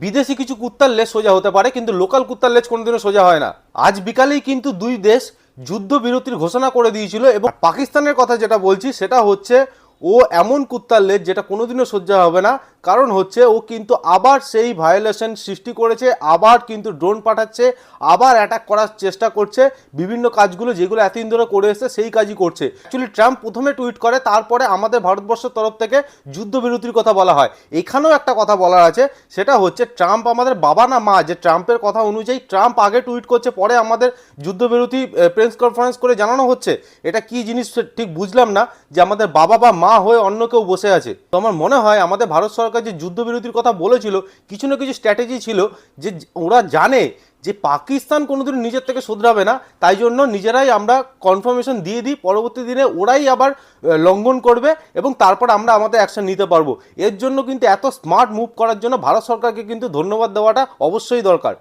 বিদেশি কিছু কুত্তার লেজ সোজা হতে পারে, কিন্তু লোকাল কুত্তার লেজ কোনোদিনও সোজা হয় না। আজ বিকালেই কিন্তু দুই দেশ যুদ্ধবিরতির ঘোষণা করে দিয়েছিল, এবং পাকিস্তানের কথা যেটা বলছি সেটা হচ্ছে ও এমন কুত্তার লেজ যেটা কোনোদিনও সহ্য হবে না। কারণ হচ্ছে ও কিন্তু আবার সেই ভায়োলেশন সৃষ্টি করেছে, আবার কিন্তু ড্রোন পাঠাচ্ছে, আবার অ্যাটাক করার চেষ্টা করছে, বিভিন্ন কাজগুলো যেগুলো এতদিন ধরে করে এসছে সেই কাজই করছে। অ্যাকচুয়ালি ট্রাম্প প্রথমে টুইট করে, তারপরে আমাদের ভারতবর্ষের তরফ থেকে যুদ্ধবিরতির কথা বলা হয়। এখানেও একটা কথা বলার আছে, সেটা হচ্ছে ট্রাম্প আমাদের বাবা না মা, যে ট্রাম্পের কথা অনুযায়ী ট্রাম্প আগে টুইট করছে, পরে আমাদের যুদ্ধবিরতি প্রেস কনফারেন্স করে জানানো হচ্ছে। এটা কি জিনিস ঠিক বুঝলাম না, যে আমাদের বাবা বা মা হয়ে অন্য কেউ বসে আছে। তো আমার মনে হয় আমাদের ভারত সরকার যে যুদ্ধবিরতির কথা বলেছিল, কিছু না কিছু স্ট্র্যাটেজি ছিল, যে ওরা জানে যে পাকিস্তান কোনোদিন নিজের থেকে শুধরাবে না, তাই জন্য নিজেরাই আমরা কনফার্মেশন দিয়ে দিই, পরবর্তী দিনে ওরাই আবার লঙ্ঘন করবে এবং তারপর আমরা আমাদের অ্যাকশন নিতে পারবো। এর জন্য কিন্তু এত স্মার্ট মুভ করার জন্য ভারত সরকারকে কিন্তু ধন্যবাদ দেওয়াটা অবশ্যই দরকার।